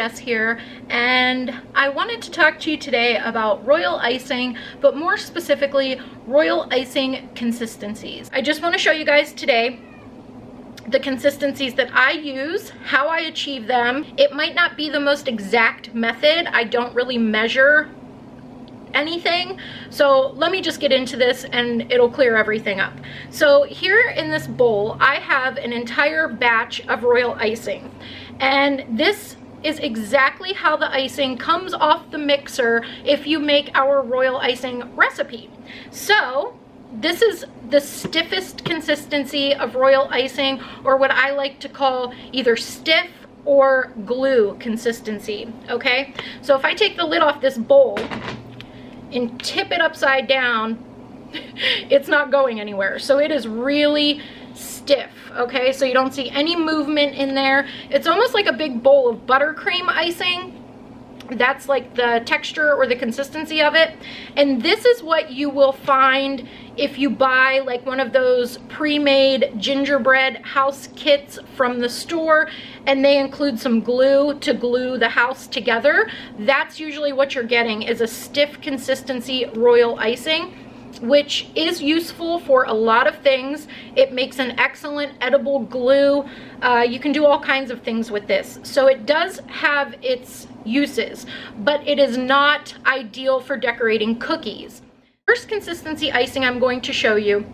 Jess here, and I wanted to talk to you today about royal icing, but more specifically, royal icing consistencies. I just want to show you guys today the consistencies that I use, how I achieve them. It might not be the most exact method. I don't really measure anything, so let me just get into this and it'll clear everything up. So here in this bowl I have an entire batch of royal icing, and this is exactly how the icing comes off the mixer if you make our royal icing recipe. So this is the stiffest consistency of royal icing, or what I like to call either stiff or glue consistency. Okay, so if I take the lid off this bowl and tip it upside down, it's not going anywhere. So it is really stiff, okay? So you don't see any movement in there. It's almost like a big bowl of buttercream icing. That's like the texture or the consistency of it. And this is what you will find if you buy like one of those pre-made gingerbread house kits from the store, and they include some glue to glue the house together. That's usually what you're getting, is a stiff consistency royal icing, which is useful for a lot of things. It makes an excellent edible glue. You can do all kinds of things with this. So it does have its uses, but it is not ideal for decorating cookies. First consistency icing I'm going to show you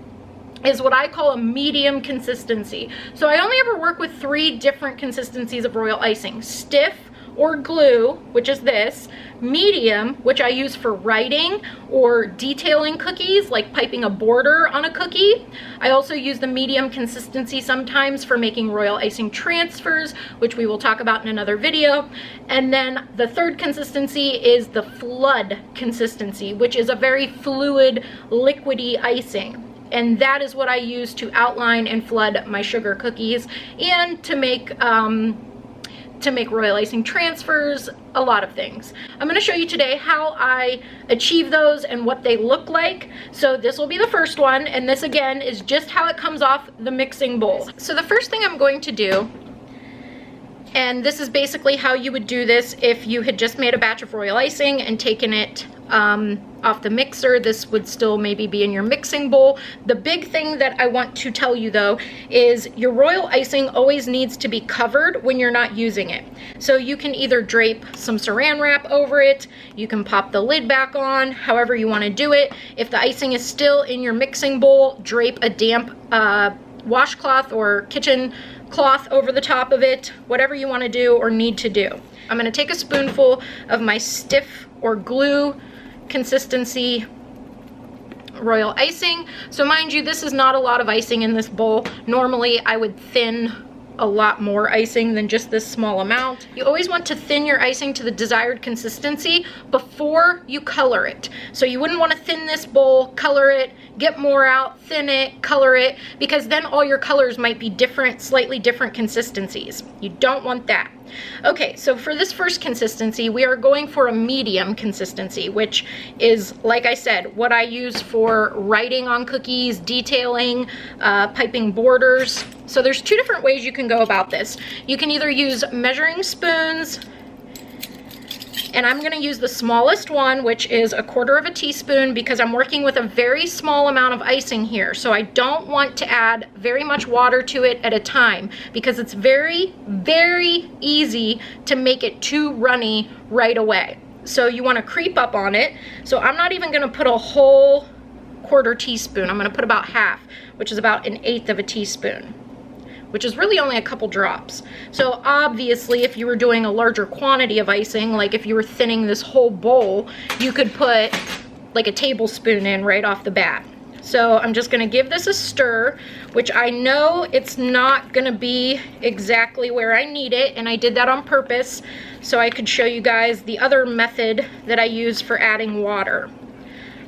is what I call a medium consistency. So I only ever work with 3 different consistencies of royal icing: stiff or glue, which is this; medium, which I use for writing or detailing cookies, like piping a border on a cookie. I also use the medium consistency sometimes for making royal icing transfers, which we will talk about in another video. And then the third consistency is the flood consistency, which is a very fluid, liquidy icing. And that is what I use to outline and flood my sugar cookies, and to make royal icing transfers, a lot of things. I'm going to show you today how I achieve those and what they look like. So this will be the first one, and this again is just how it comes off the mixing bowl. So the first thing I'm going to do, and this is basically how you would do this if you had just made a batch of royal icing and taken it off the mixer. This would still maybe be in your mixing bowl. The big thing that I want to tell you though is your royal icing always needs to be covered when you're not using it. So you can either drape some saran wrap over it, you can pop the lid back on, however you want to do it. If the icing is still in your mixing bowl, drape a damp washcloth or kitchen cloth over the top of it, whatever you want to do or need to do. I'm going to take a spoonful of my stiff or glue consistency royal icing. So mind you, this is not a lot of icing in this bowl. Normally I would thin a lot more icing than just this small amount. You always want to thin your icing to the desired consistency before you color it. So you wouldn't want to thin this bowl, color it, get more out, thin it, color it, because then all your colors might be different, slightly different consistencies. You don't want that. Okay, so for this first consistency, we are going for a medium consistency, which is, like I said, what I use for writing on cookies, detailing, piping borders. So there's 2 different ways you can go about this. You can either use measuring spoons, and I'm going to use the smallest one, which is 1/4 teaspoon, because I'm working with a very small amount of icing here. So I don't want to add very much water to it at a time, because it's very, very easy to make it too runny right away. So you want to creep up on it. So I'm not even going to put a whole 1/4 teaspoon. I'm going to put about half, which is about 1/8 teaspoon, which is really only a couple drops. So obviously if you were doing a larger quantity of icing, like if you were thinning this whole bowl, you could put like a tablespoon in right off the bat. So I'm just gonna give this a stir, which I know it's not gonna be exactly where I need it, and I did that on purpose so I could show you guys the other method that I use for adding water.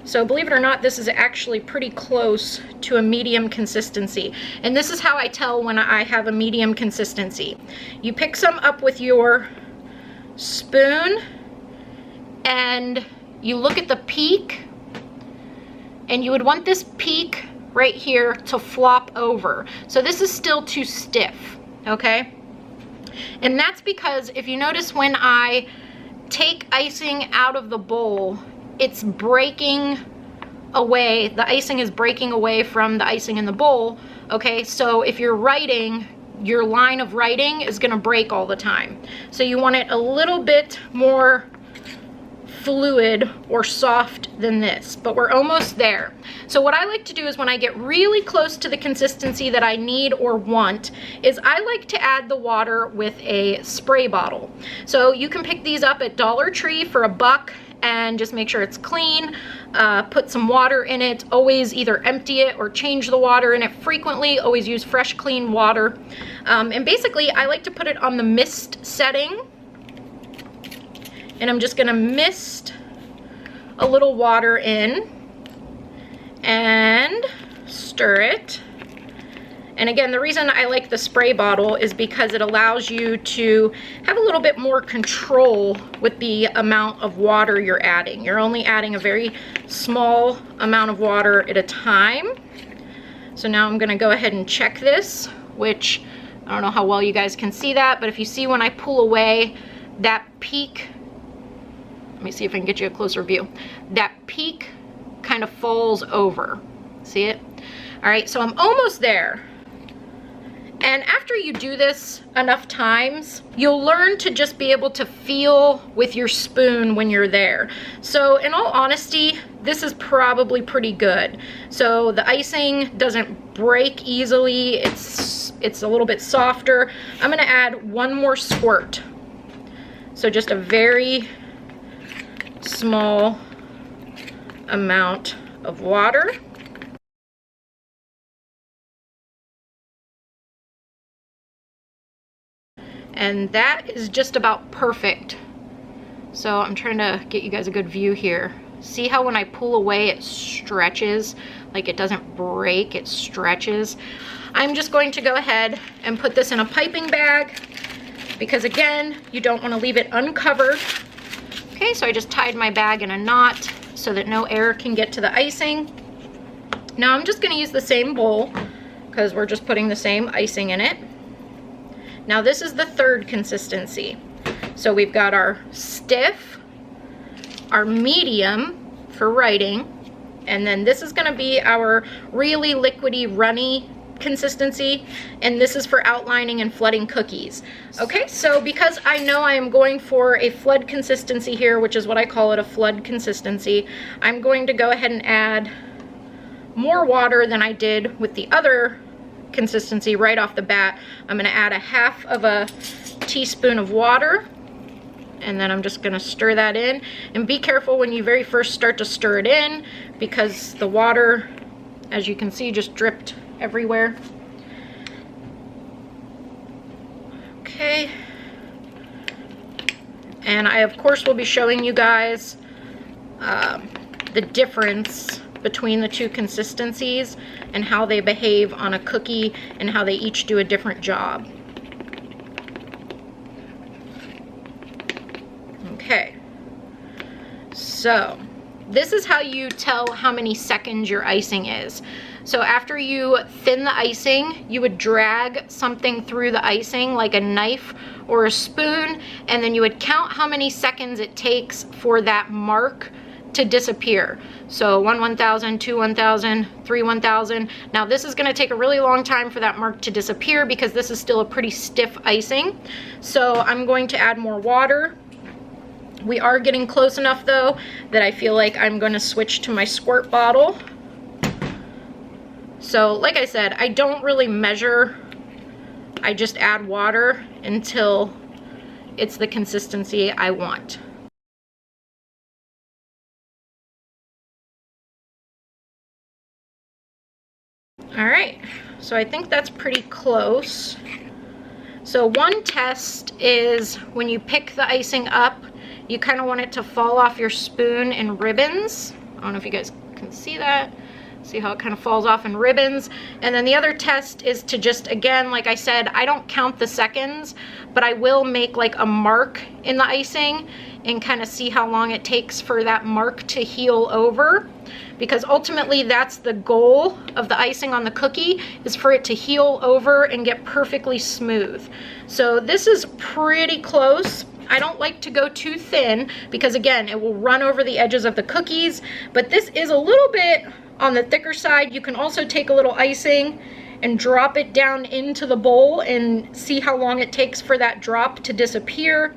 So believe it or not, this is actually pretty close to a medium consistency. And this is how I tell when I have a medium consistency. You pick some up with your spoon and you look at the peak, and you would want this peak right here to flop over. So this is still too stiff, okay? And that's because if you notice when I take icing out of the bowl, it's breaking away. The icing is breaking away from the icing in the bowl. Okay, so if you're writing, your line of writing is gonna break all the time. So you want it a little bit more fluid or soft than this, but we're almost there. So what I like to do is when I get really close to the consistency that I need or want, is I like to add the water with a spray bottle. So you can pick these up at Dollar Tree for $1 and just make sure it's clean. Put some water in it. Always either empty it or change the water in it frequently. Always use fresh, clean water. And basically I like to put it on the mist setting. And I'm just gonna mist a little water in and stir it. And again, the reason I like the spray bottle is because it allows you to have a little bit more control with the amount of water you're adding. You're only adding a very small amount of water at a time. So now I'm gonna go ahead and check this, which I don't know how well you guys can see that, but if you see when I pull away, that peak, let me see if I can get you a closer view. That peak kind of falls over. See it? All right, so I'm almost there. And after you do this enough times, you'll learn to just be able to feel with your spoon when you're there. So in all honesty, this is probably pretty good. So the icing doesn't break easily. It's a little bit softer. I'm gonna add one more squirt. So just a very small amount of water. And that is just about perfect. So I'm trying to get you guys a good view here. See how when I pull away it stretches, like it doesn't break, it stretches. I'm just going to go ahead and put this in a piping bag because again, you don't want to leave it uncovered. Okay, so I just tied my bag in a knot so that no air can get to the icing. Now I'm just gonna use the same bowl because we're just putting the same icing in it. Now this is the third consistency. So we've got our stiff, our medium for writing, and then this is gonna be our really liquidy, runny consistency, and this is for outlining and flooding cookies. Okay, so because I know I am going for a flood consistency here, which is what I call it, a flood consistency, I'm going to go ahead and add more water than I did with the other consistency right off the bat. I'm going to add 1/2 teaspoon of water, and then I'm just going to stir that in. And be careful when you very first start to stir it in, because the water, as you can see, just dripped everywhere. Okay. And I of course will be showing you guys the difference between the two consistencies and how they behave on a cookie and how they each do a different job. Okay, so this is how you tell how many seconds your icing is. So after you thin the icing, you would drag something through the icing like a knife or a spoon, and then you would count how many seconds it takes for that mark to disappear. So 1 1,000, 2 1,000, 3 1,000. Now this is gonna take a really long time for that mark to disappear because this is still a pretty stiff icing. So I'm going to add more water. We are getting close enough though that I feel like I'm gonna switch to my squirt bottle. So like I said, I don't really measure. I just add water until it's the consistency I want. All right, so I think that's pretty close. So one test is when you pick the icing up, you kind of want it to fall off your spoon in ribbons. I don't know if you guys can see that. See how it kind of falls off in ribbons. And then the other test is to just, again, like I said, I don't count the seconds, but I will make like a mark in the icing and kind of see how long it takes for that mark to heal over. because ultimately that's the goal of the icing on the cookie, is for it to heal over and get perfectly smooth. So this is pretty close. I don't like to go too thin because again, it will run over the edges of the cookies, but this is a little bit on the thicker side. You can also take a little icing and drop it down into the bowl and see how long it takes for that drop to disappear.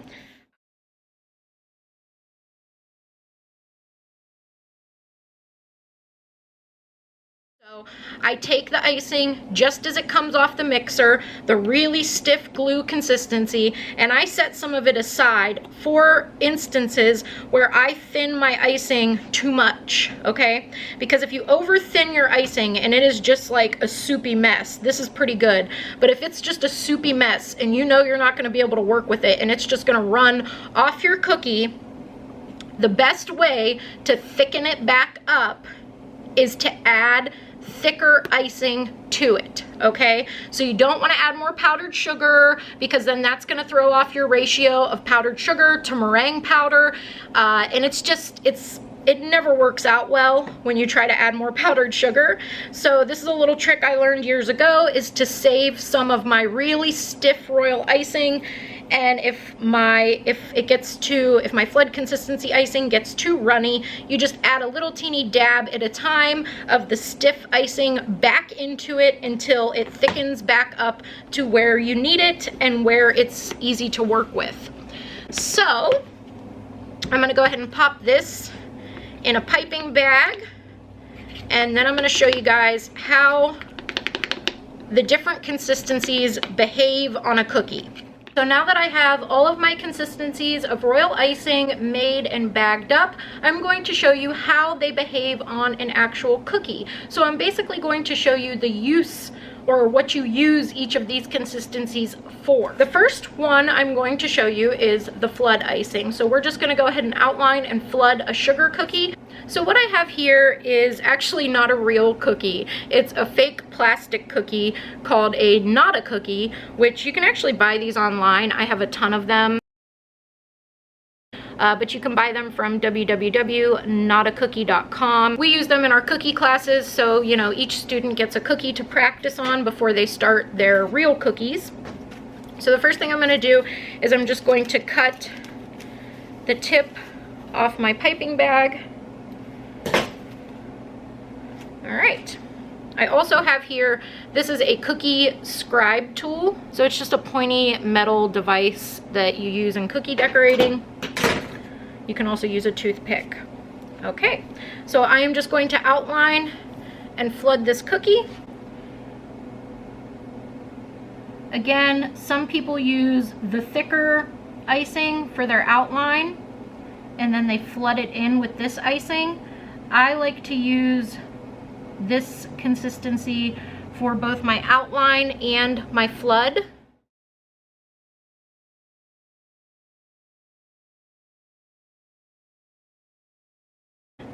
So I take the icing just as it comes off the mixer, the really stiff glue consistency, and I set some of it aside for instances where I thin my icing too much, okay? Because if you over thin your icing and it is just like a soupy mess, this is pretty good. But if it's just a soupy mess and you know you're not gonna be able to work with it and it's just gonna run off your cookie, the best way to thicken it back up is to add thicker icing to it, okay? So you don't want to add more powdered sugar because then that's going to throw off your ratio of powdered sugar to meringue powder, and it never works out well when you try to add more powdered sugar. So this is a little trick I learned years ago, is to save some of my really stiff royal icing. And if my flood consistency icing gets too runny, you just add a little teeny dab at a time of the stiff icing back into it until it thickens back up to where you need it and where it's easy to work with. So I'm gonna go ahead and pop this in a piping bag, and then I'm gonna show you guys how the different consistencies behave on a cookie. So now that I have all of my consistencies of royal icing made and bagged up, I'm going to show you how they behave on an actual cookie. So I'm basically going to show you the use, or what you use each of these consistencies for. The first one I'm going to show you is the flood icing. So we're just gonna go ahead and outline and flood a sugar cookie. So what I have here is actually not a real cookie. It's a fake plastic cookie called a Nada cookie, which you can actually buy these online. I have a ton of them. But you can buy them from www.nadacookie.com. We use them in our cookie classes, so you know, each student gets a cookie to practice on before they start their real cookies. So the first thing I'm going to do is I'm just going to cut the tip off my piping bag. All right. I also have here, this is a cookie scribe tool. So it's just a pointy metal device that you use in cookie decorating. You can also use a toothpick. Okay, so I am just going to outline and flood this cookie. Again, some people use the thicker icing for their outline, and then they flood it in with this icing. I like to use this consistency for both my outline and my flood.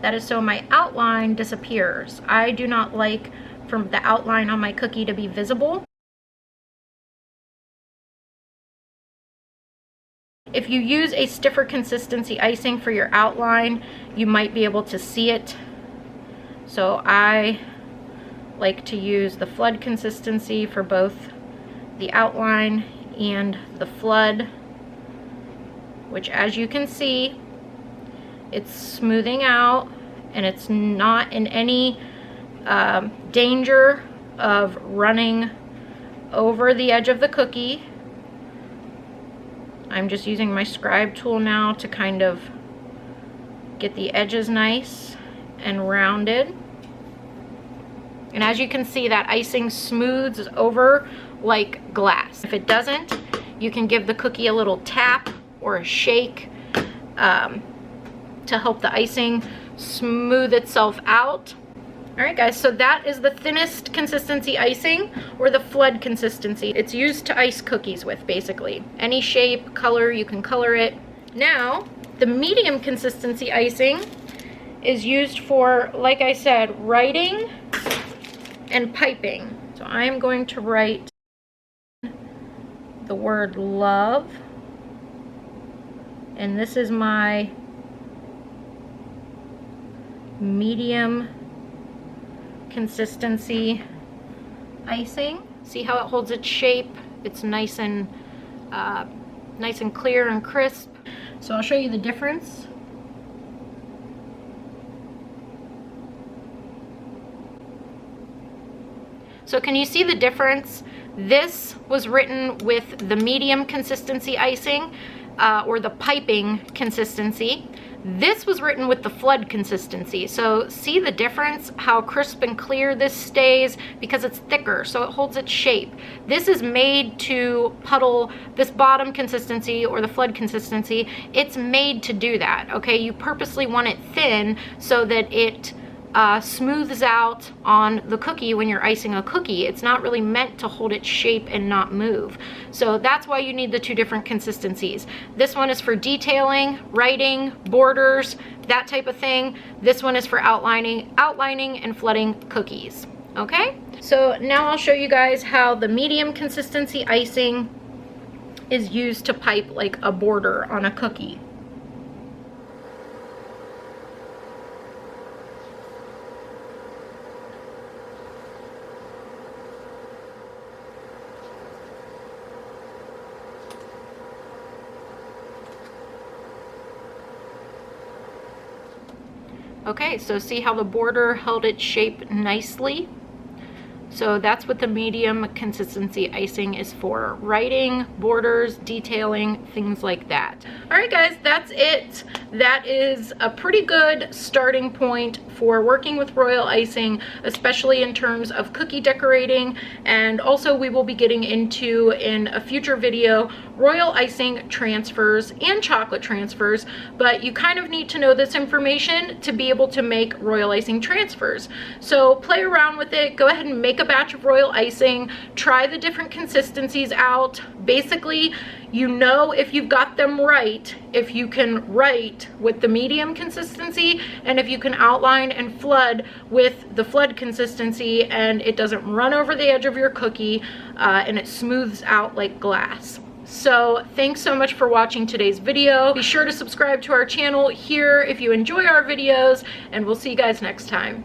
That is so my outline disappears. I do not like for the outline on my cookie to be visible. If you use a stiffer consistency icing for your outline, you might be able to see it. So I like to use the flood consistency for both the outline and the flood, which, as you can see, it's smoothing out and it's not in any danger of running over the edge of the cookie. I'm just using my scribe tool now to kind of get the edges nice and rounded. And as you can see, that icing smooths over like glass. If it doesn't, you can give the cookie a little tap or a shake to help the icing smooth itself out. All right, guys, so that is the thinnest consistency icing, or the flood consistency. It's used to ice cookies with, basically. Any shape, color, you can color it. Now, the medium consistency icing is used for, like I said, writing and piping. So I'm going to write the word love, and this is my medium consistency icing. See how it holds its shape? It's nice and clear and crisp. So I'll show you the difference. So can you see the difference? This was written with the medium consistency icing, or the piping consistency. This was written with the flood consistency. So see the difference, how crisp and clear this stays, because it's thicker, so it holds its shape. This is made to puddle, this bottom consistency or the flood consistency, it's made to do that, okay? You purposely want it thin so that it smooths out on the cookie when you're icing a cookie. It's not really meant to hold its shape and not move. So that's why you need the two different consistencies. This one is for detailing, writing, borders, that type of thing. This one is for outlining and flooding cookies, okay? So now I'll show you guys how the medium consistency icing is used to pipe like a border on a cookie. Okay, so see how the border held its shape nicely? So that's what the medium consistency icing is for. Writing, borders, detailing, things like that. All right guys, that's it. That is a pretty good starting point for working with royal icing, especially in terms of cookie decorating. And also we will be getting into, in a future video, royal icing transfers and chocolate transfers, but you kind of need to know this information to be able to make royal icing transfers. So play around with it, go ahead and make a batch of royal icing, try the different consistencies out. Basically, you know if you've got them right, if you can write with the medium consistency, and if you can outline and flood with the flood consistency, and it doesn't run over the edge of your cookie, and it smooths out like glass. So thanks so much for watching today's video. Be sure to subscribe to our channel here if you enjoy our videos, and we'll see you guys next time.